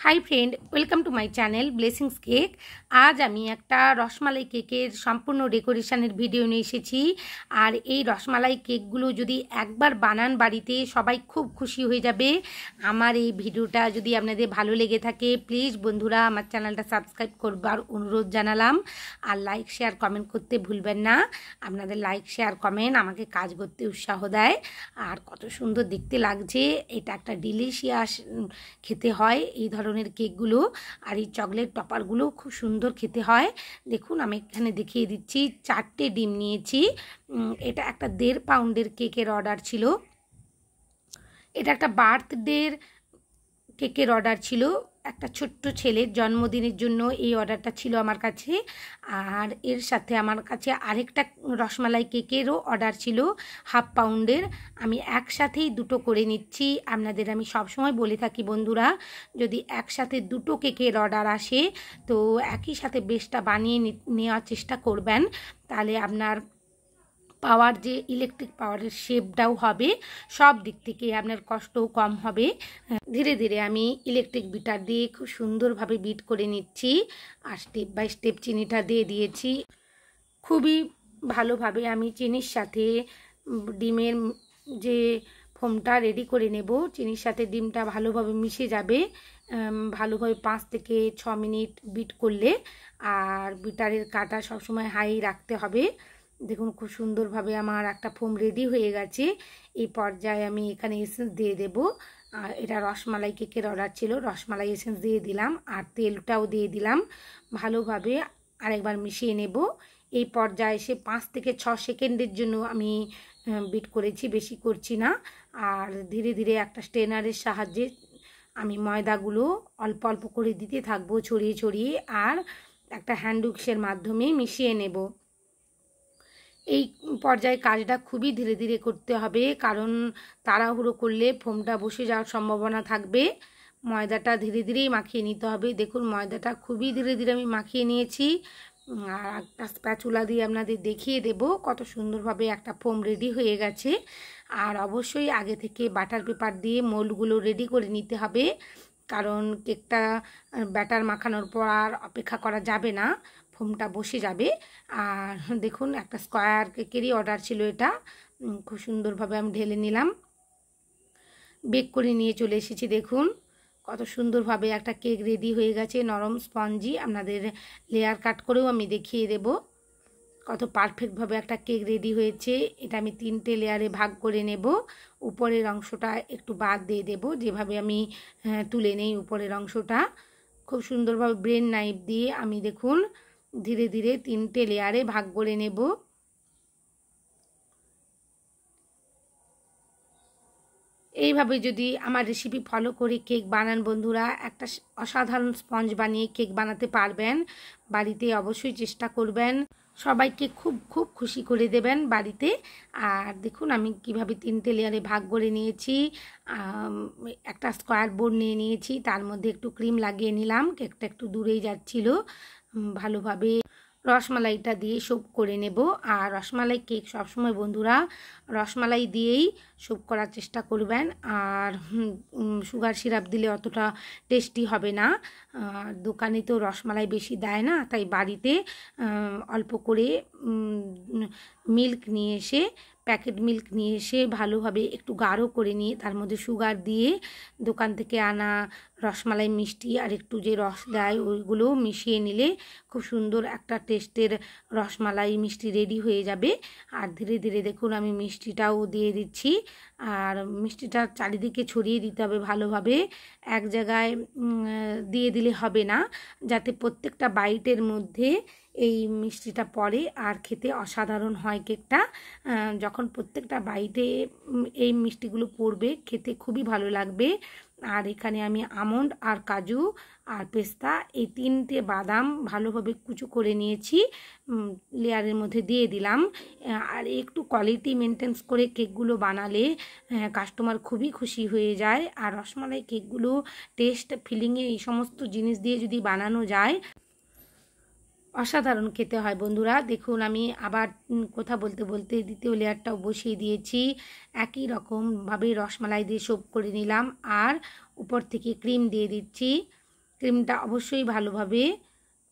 High friend welcome to my channel Blessings Cake. आज आमी एकटा रसमालाई केकेर सम्पूर्ण डेकोरेशनेर भिडियो निये एसेछि। आर एई रसमालाई केकगुलो जोदि एकबार बानान बाड़ीते सबाई खूब खुशी हये जाबे। आमार एई भिडियोटा जोदि आपनादेर भालो लेगे थाके प्लिज बंधुरा आमार चैनलटा सबस्क्राइब करबार अनुरोध जानालाम। आर लाइक शेयर कमेंट करते भुलबेन ना। आपनादेर लाइक शेयर कमेंट आमाके काज करते उत्साह देय। आर कत सुंदर देखते लागछे, एटा एकटा डिलिशियास खेते हय এই ধরনের কেকগুলো। আর এই চকলেট টপারগুলো খুব সুন্দর খেতে হয়। দেখুন আমি এখানে দেখিয়ে দিচ্ছি, 4টে ডিম নিয়েছি। এটা একটা 1.5 পাউন্ডের কেকের অর্ডার ছিল। এটা একটা বার্থডের কেকের অর্ডার ছিল, একটা ছোট্ট ছেলের জন্মদিনের জন্য এই অর্ডারটা ছিল আমার কাছে। আর এর সাথে আমার কাছে আরেকটা রসমালাই কেকেরও অর্ডার ছিল 1/2 পাউন্ডের। আমি একসাথেই দুটো করে নিচ্ছি। আপনাদের আমি সবসময় বলে থাকি বন্ধুরা, যদি একসাথে দুটো কেকের অর্ডার আসে তো একই সাথে বেশটা বানিয়ে নেওয়ার চেষ্টা করবেন, তাহলে আপনার পাওয়ার যে ইলেকট্রিক পাওয়ারের শেপটাও হবে, সব দিক থেকে আপনার কষ্টও কম হবে। ধীরে ধীরে আমি ইলেকট্রিক বিটার দিয়ে খুব সুন্দরভাবে বিট করে নিচ্ছি। আর স্টেপ বাই স্টেপ চিনিটা দিয়ে দিয়েছি। খুবই ভালোভাবে আমি চিনির সাথে ডিমের যে ফোমটা রেডি করে নেব। চিনির সাথে ডিমটা ভালোভাবে মিশে যাবে। ভালোভাবে 5 থেকে 6 মিনিট বিট করলে। আর বিটারের কাটা সবসময় হাই রাখতে হবে। দেখুন খুব সুন্দরভাবে আমার একটা ফোম রেডি হয়ে গেছে। এই পর্যায়ে আমি এখানে এসেন্স দিয়ে দেব। আর এটা রসমালাই কেকের অর্ডার ছিল, রসমালাই এসেন্স দিয়ে দিলাম আর তেলটাও দিয়ে দিলাম। ভালোভাবে আরেকবার মিশিয়ে নেব। এই পর্যায়ে এসে 5 থেকে 6 সেকেন্ডের জন্য আমি বিট করেছি, বেশি করছি না। আর ধীরে ধীরে একটা স্ট্রেনারের সাহায্যে আমি ময়দাগুলো অল্প অল্প করে দিতে থাকবো, ছড়িয়ে ছড়িয়ে। আর একটা হ্যান্ড উইক্সের মাধ্যমে মিশিয়ে নেব। এই পর্যায়ে কাজটা খুবই ধীরে ধীরে করতে হবে, কারণ তাড়াহুড়ো করলে ফোমটা বসে যাওয়ার সম্ভাবনা থাকবে। ময়দাটা ধীরে ধীরেই মাখিয়ে নিতে হবে। দেখুন ময়দাটা খুবই ধীরে ধীরে আমি মাখিয়ে নিয়েছি। আর একটা স্প্যাচুলা দিয়ে আপনাদের দেখিয়ে দেব কত সুন্দরভাবে একটা ফোম রেডি হয়ে গেছে। আর অবশ্যই আগে থেকে বাটার পেপার দিয়ে মোল্ডগুলো রেডি করে নিতে হবে, কারণ কেকটা ব্যাটার মাখানোর পর আর অপেক্ষা করা যাবে না, ফোমটা বসে যাবে। আর দেখুন একটা স্কোয়ার কেকেরই অর্ডার ছিল এটা। খুব সুন্দরভাবে আমি ঢেলে নিলাম, বেক করে নিয়ে চলে এসেছি। দেখুন কত সুন্দরভাবে একটা কেক রেডি হয়ে গেছে, নরম স্পঞ্জি। আপনাদের লেয়ার কাট করেও আমি দেখিয়ে দেব কত পারফেক্টভাবে একটা কেক রেডি হয়েছে। এটা আমি 3টে লেয়ারে ভাগ করে নেব। উপরের অংশটা একটু বাদ দিয়ে দেব, যেভাবে আমি তুলে নেই উপরের অংশটা। খুব সুন্দরভাবে ব্রেন নাইফ দিয়ে আমি দেখুন ধীরে ধীরে 3টে লেয়ারে ভাগ করে নেব। এইভাবে যদি আমার রেসিপি ফলো করে কেক বানান বন্ধুরা, একটা অসাধারণ স্পঞ্জ বানিয়ে কেক বানাতে পারবেন। বাড়িতে অবশ্যই চেষ্টা করবেন, সবাইকে খুব খুব খুশি করে দেবেন বাড়িতে। আর দেখুন আমি কিভাবে 3টে লেয়ারে ভাগ করে নিয়েছি। একটা স্কোয়ার বোর্ড নিয়ে নিয়েছি, তার মধ্যে একটু ক্রিম লাগিয়ে নিলাম। কেকটা একটু দূরেই যাচ্ছিল। ভালোভাবে রসমালাইটা দিয়ে সোপ করে নেব। আর রসমালাই কেক সবসময় বন্ধুরা রসমালাই দিয়েই সোপ করার চেষ্টা করবেন। আর সুগার সিরাপ দিলে অতটা টেস্টি হবে না। দোকানে তো রসমালাই বেশি দেয় না, তাই বাড়িতে অল্প করে মিল্ক নিয়ে এসে, প্যাকেট মিল্ক নিয়ে এসে ভালোভাবে একটু গাঢ় করে নিয়ে তার মধ্যে সুগার দিয়ে দোকান থেকে আনা রসমালাই মিষ্টি আর একটু যে রস দেয় ওইগুলো মিশিয়ে নিলে খুব সুন্দর একটা টেস্টের রসমালাই মিষ্টি রেডি হয়ে যাবে। আর ধীরে ধীরে দেখুন আমি মিষ্টিটাও দিয়ে দিচ্ছি। আর মিষ্টিটা চারিদিকে ছড়িয়ে দিতে হবে ভালোভাবে, এক জায়গায় দিয়ে দিলে হবে না, যাতে প্রত্যেকটা বাইটের মধ্যে এই মিষ্টিটা পড়ে আর খেতে অসাধারণ হয় কেকটা। যখন প্রত্যেকটা বাইটে এই মিষ্টিগুলো পড়বে খেতে খুবই ভালো লাগবে। আর এখানে আমি আমন্ড আর কাজু আর পেস্তা এই 3টে বাদাম ভালোভাবে কুচো করে নিয়েছি, লেয়ারের মধ্যে দিয়ে দিলাম। আর একটু কোয়ালিটি মেনটেন করে কেকগুলো বানালে কাস্টমার খুবই খুশি হয়ে যায়। আর রসমালাই কেকগুলো টেস্ট ফিলিংয়ে এই সমস্ত জিনিস দিয়ে যদি বানানো যায় অসাধারণ খেতে হয় বন্ধুরা। দেখুন আমি আবার কথা বলতে বলতে দ্বিতীয় লেয়ারটাও বসিয়ে দিয়েছি। একই রকমভাবে রসমালাই দিয়ে সোপ করে নিলাম আর উপর থেকে ক্রিম দিয়ে দিচ্ছি। ক্রিমটা অবশ্যই ভালোভাবে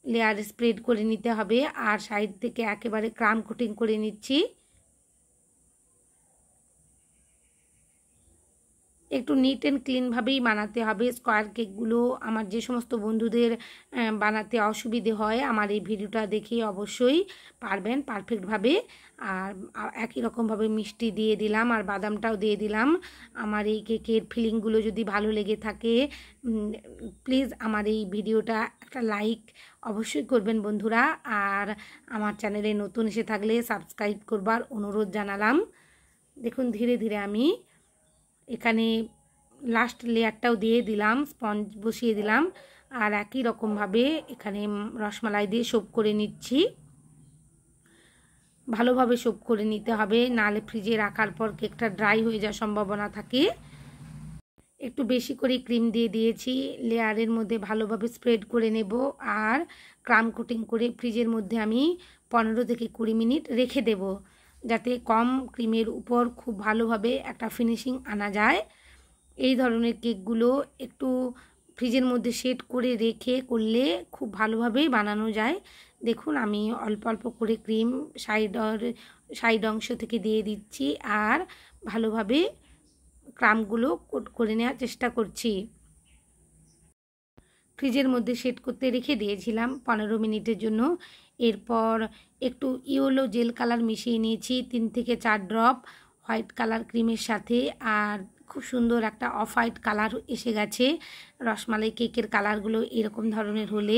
লেয়ার স্প্রেড করে নিতে হবে। আর সাইড থেকে একেবারে ক্রাম কোটিং করে নিচ্ছি। একটু নিট অ্যান্ড ক্লিনভাবেই বানাতে হবে স্কোয়ার কেকগুলো। আমার যে সমস্ত বন্ধুদের বানাতে অসুবিধে হয়, আমার এই ভিডিওটা দেখে অবশ্যই পারবেন পারফেক্টভাবে। আর একই রকমভাবে মিষ্টি দিয়ে দিলাম আর বাদামটাও দিয়ে দিলাম। আমার এই কেকের ফিলিংগুলো যদি ভালো লেগে থাকে, প্লিজ আমার এই ভিডিওটা একটা লাইক অবশ্যই করবেন বন্ধুরা। আর আমার চ্যানেলে নতুন এসে থাকলে সাবস্ক্রাইব করবার অনুরোধ জানালাম। দেখুন ধীরে ধীরে আমি এখানে লাস্ট লেয়ারটাও দিয়ে দিলাম, স্পঞ্জ বসিয়ে দিলাম। আর একই রকমভাবে এখানে রসমালাই দিয়ে সোপ করে নিচ্ছি। ভালোভাবে সোপ করে নিতে হবে, নাহলে ফ্রিজে রাখার পর কেকটা ড্রাই হয়ে যাওয়ার সম্ভাবনা থাকে। একটু বেশি করে ক্রিম দিয়ে দিয়েছি, লেয়ারের মধ্যে ভালোভাবে স্প্রেড করে নেব। আর ক্রাম কোটিং করে ফ্রিজের মধ্যে আমি 15 থেকে 20 মিনিট রেখে দেব, যাতে কম ক্রিমের উপর খুব ভালোভাবে একটা ফিনিশিং আনা যায়। এই ধরনের কেকগুলো একটু ফ্রিজের মধ্যে সেট করে রেখে করলে খুব ভালোভাবেই বানানো যায়। দেখুন আমি অল্প অল্প করে ক্রিম সাইড অংশ থেকে দিয়ে দিচ্ছি আর ভালোভাবে ক্রামগুলো কোট করে নেওয়ার চেষ্টা করছি। ফ্রিজের মধ্যে সেট করতে রেখে দিয়েছিলাম 15 মিনিটের জন্য। এরপর একটু ইয়েলো জেল কালার মিশিয়ে নিয়েছি 3 থেকে 4 ড্রপ হোয়াইট কালার ক্রিমের সাথে। আর খুব সুন্দর একটা অফ হোয়াইট কালার এসে গেছে। রসমালাই কেকের কালারগুলো এরকম ধরনের হলে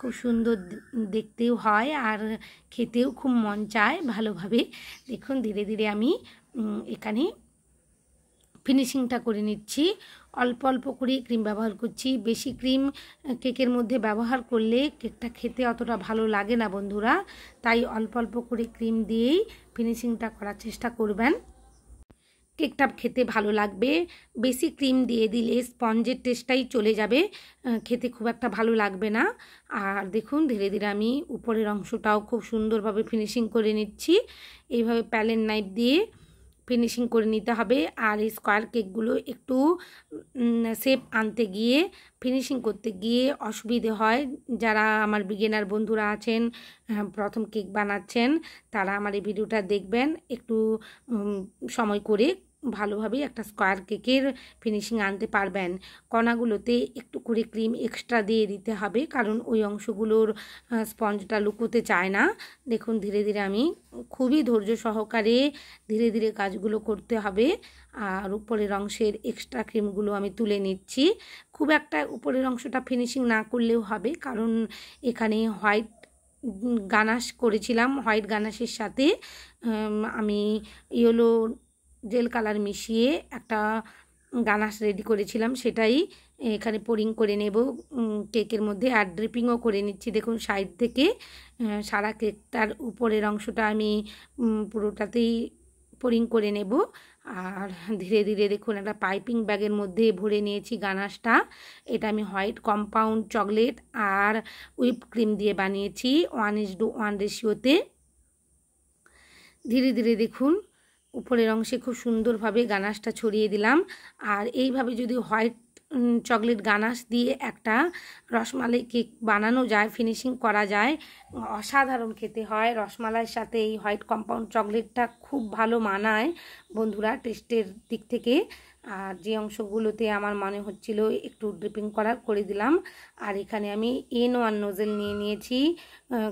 খুব সুন্দর দেখতেও হয় আর খেতেও খুব মন চায় ভালোভাবে। দেখুন ধীরে ধীরে আমি এখানে ফিনিশিংটা করে নিচ্ছি। অল্প অল্প করে ক্রিম ব্যবহার করছি। বেশি ক্রিম কেকের মধ্যে ব্যবহার করলে কেকটা খেতে অতটা ভালো লাগে না বন্ধুরা, তাই অল্প অল্প করে ক্রিম দিয়েই ফিনিশিংটা করার চেষ্টা করবেন। কেকটা খেতে ভালো লাগবে। বেশি ক্রিম দিয়ে দিলে স্পঞ্জের টেস্টটাই চলে যাবে, খেতে খুব একটা ভালো লাগবে না। আর দেখুন ধীরে ধীরে আমি উপরের অংশটাও খুব সুন্দরভাবে ফিনিশিং করে নিচ্ছি। এইভাবে প্যালেন নাইফ দিয়ে ফিনিশিং করে নিতে হবে। আর এই স্কোয়ার কেকগুলো একটু শেপ আনতে গিয়ে ফিনিশিং করতে গিয়ে অসুবিধে হয়। যারা আমার বিগিনার বন্ধুরা আছেন, প্রথম কেক বানাচ্ছেন, তারা আমার এই ভিডিওটা দেখবেন। একটু সময় করে ভালোভাবে একটা স্কোয়ার কেকের ফিনিশিং আনতে পারবেন। কণাগুলোতে একটু করে ক্রিম এক্সট্রা দিয়ে দিতে হবে, কারণ ওই অংশগুলোর স্পঞ্জটা লুকোতে চায় না। দেখুন ধীরে ধীরে আমি খুবই ধৈর্য সহকারে ধীরে ধীরে কাজগুলো করতে হবে। আর উপরের অংশের এক্সট্রা ক্রিমগুলো আমি তুলে নিচ্ছি। খুব একটা উপরের অংশটা ফিনিশিং না করলেও হবে, কারণ এখানে হোয়াইট গানাশ করেছিলাম। হোয়াইট গানাশের সাথে আমি ইয়েলো জেল কালার মিশিয়ে একটা গানাশ রেডি করেছিলাম, সেটাই এখানে পোরিং করে নেব কেকের মধ্যে। আর ড্রিপিংও করে নিচ্ছি। দেখুন সাইড থেকে সারা কেকটার উপরের অংশটা আমি পুরোটাতেই পোরিং করে নেব। আর ধীরে ধীরে দেখুন একটা পাইপিং ব্যাগের মধ্যে ভরে নিয়েছি গানাশটা। এটা আমি হোয়াইট কম্পাউন্ড চকলেট আর হুইপ ক্রিম দিয়ে বানিয়েছি 1:1 রেশিওতে। ধীরে ধীরে দেখুন উপরের অংশে খুব সুন্দরভাবে গানাশটা ছড়িয়ে দিলাম। আর এইভাবে যদি হোয়াইট চকলেট গানাশ দিয়ে একটা রসমালাই কেক বানানো যায়, ফিনিশিং করা যায়, অসাধারণ খেতে হয়। রসমালাইয়ের সাথে এই হোয়াইট কম্পাউন্ড চকলেটটা খুব ভালো মানায় বন্ধুরা টেস্টের দিক থেকে। আর যে অংশগুলোতে আমার মনে হচ্ছিল একটু ড্রিপিং করার করে দিলাম। আর এখানে আমি N1 নোজেল নিয়ে নিয়েছি,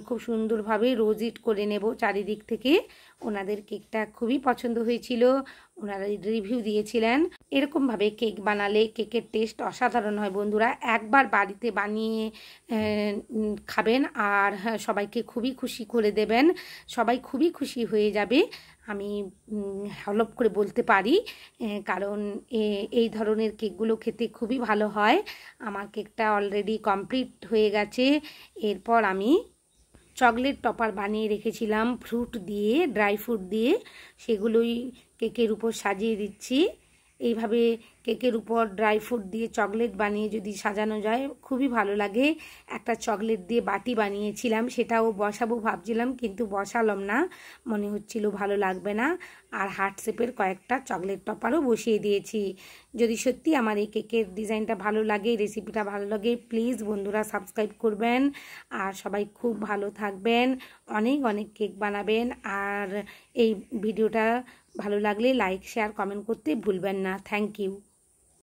খুব সুন্দরভাবে রোজিট করে নেব চারিদিক থেকে। ওনাদের কেকটা খুবই পছন্দ হয়েছিল, ওনারা রিভিউ দিয়েছিলেন। এরকমভাবে কেক বানালে কেকের টেস্ট অসাধারণ হয় বন্ধুরা। একবার বাড়িতে বানিয়ে খাবেন আর সবাইকে খুবই খুশি করে দেবেন, সবাই খুবই খুশি হয়ে যাবে। আমি হলপ করে বলতে পারি, কারণ এই ধরনের কেকগুলো খেতে খুবই ভালো হয়। আমার কেকটা অলরেডি কমপ্লিট হয়ে গেছে। এরপর আমি চকলেট টপার বানিয়ে রেখেছিলাম ফ্রুট দিয়ে, ড্রাই ফ্রুট দিয়ে, সেগুলোই কেকের উপর সাজিয়ে দিচ্ছি। এইভাবে কেকের উপর ড্রাই ফ্রুট দিয়ে চকলেট বানিয়ে যদি সাজানো যায় খুবই ভালো লাগে। একটা চকলেট দিয়ে বাটি বানিয়েছিলাম, সেটাও বসাবো ভাবছিলাম কিন্তু বসালাম না, মনে হচ্ছিল ভালো লাগবে না। আর হার্ট শেপের কয়েকটা চকলেট টপারও বসিয়ে দিয়েছি। যদি সত্যি আমার এই কেকের ডিজাইনটা ভালো লাগে, রেসিপিটা ভালো লাগে, প্লিজ বন্ধুরা সাবস্ক্রাইব করবেন। আর সবাই খুব ভালো থাকবেন, অনেক অনেক কেক বানাবেন। আর এই ভিডিওটা ভালো লাগলে লাইক শেয়ার কমেন্ট করতে ভুলবেন না। Thank you.